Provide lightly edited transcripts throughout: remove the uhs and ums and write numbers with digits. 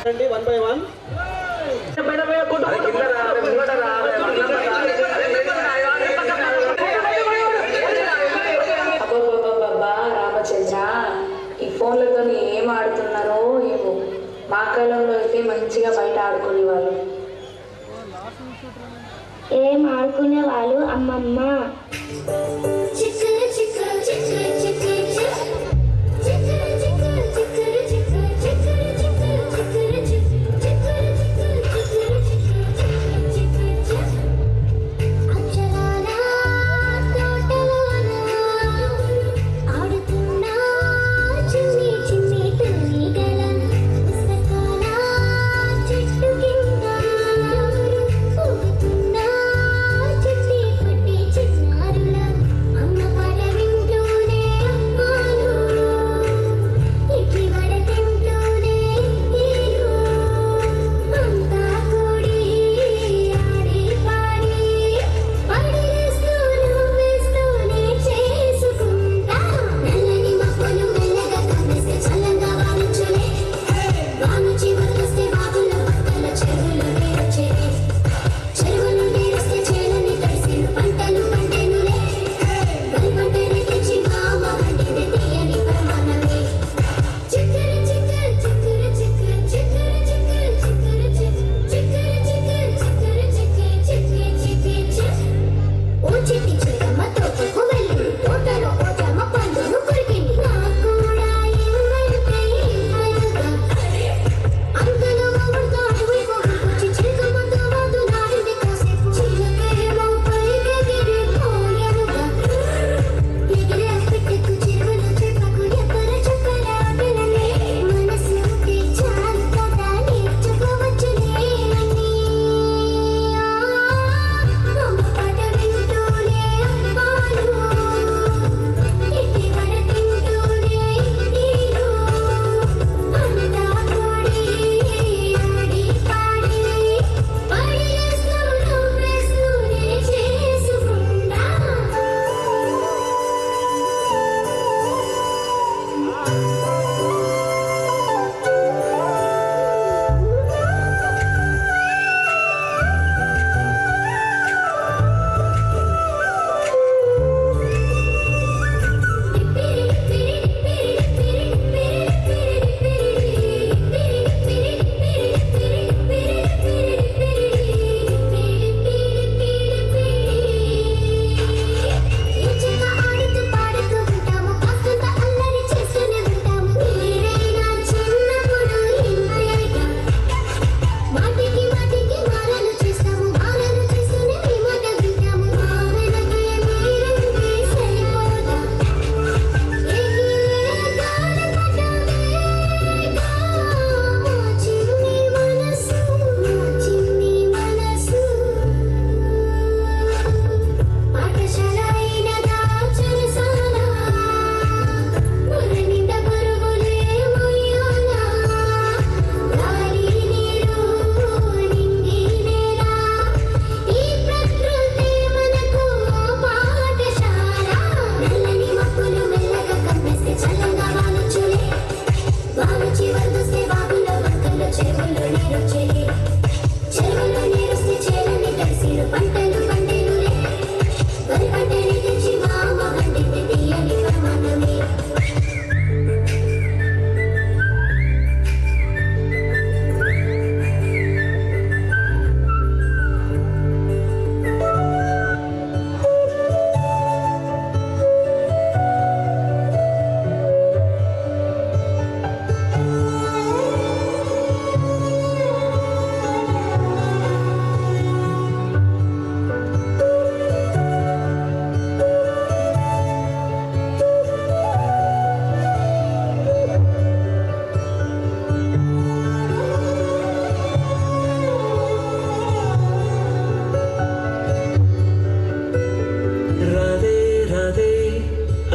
1 by 1. Ramachandra, ఈ ఫోన్లతో ఏం ఆడుతున్నారో ఏమో. మా కాలంలో అయితే మంచిగా బయట ఆడుకునేవాళ్ళు. ఏం ఆడుకునే వాళ్ళు అమ్మమ్మ.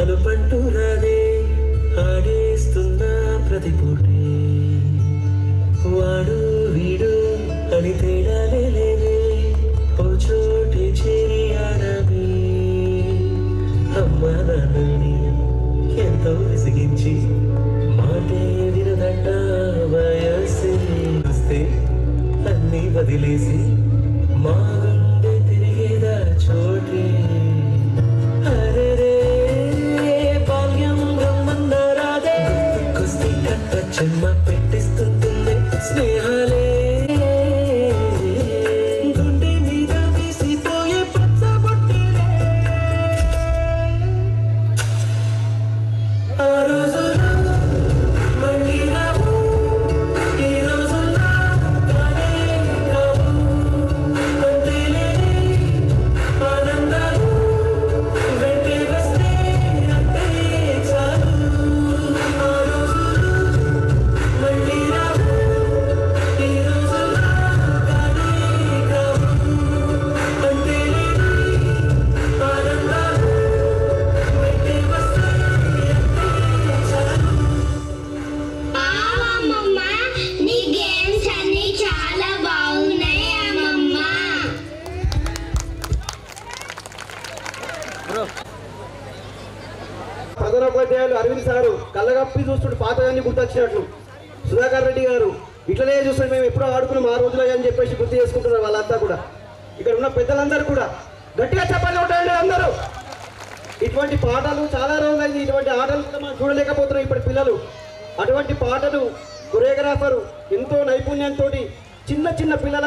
అనుపంటున్నదే ఆడేస్తున్న ప్రతిపూటే వాడు వీడు అని తేడాలే లేదే ఓ చోటే చేరి ఆడమే అమ్మ నాన్నని ఎంతో విసిగించి మాటే వినదంట వయసే చెమ్మ పెట్టిస్తుంటుంది స్నేహాలే గుండె మీద వేసిపోయే పచ్చబొట్టెలే ఆ రోజులు మళ్ళీ రావు ఈ రోజుల్లో కానే కావు అంతేలేని ఆనందాలు వెంటే వస్తే అంతే చాలు ఆ రోజులు మళ్ళీ రావు ఈ రోజుల్లో కానే కావు అంతేలేని ఆనందాలు వెంటే వస్తే అంతే చాలు. అమ్మమ్మ నీ గేమ్స్ అన్ని చాలా బాగున్నాయి అమ్మమ్మ. ప్రధానోపాధ్యాయులు అరవింద్ సారు కళ్ళగప్పి చూస్తుంటే పాతగాన్ని గుర్తొచ్చినట్లు, సుధాకర్ రెడ్డి గారు ఇట్లనే చూస్తుంటే మేము ఎప్పుడో ఆడుకున్నాం ఆ రోజులో అని చెప్పేసి గుర్తు చేసుకుంటున్నారు వాళ్ళంతా కూడా. ఇక్కడ ఉన్న పెద్దలందరూ కూడా గట్టిగా చెప్పాలి ఉంటాయండి అందరూ. ఇటువంటి పాటలు చాలా రోజులైంది, ఇటువంటి ఆటలు కూడా మనం చూడలేకపోతున్నాం ఇప్పటి పిల్లలు. అటువంటి పాటలు కొరియోగ్రాఫరు ఎంతో నైపుణ్యంతో చిన్న చిన్న పిల్లల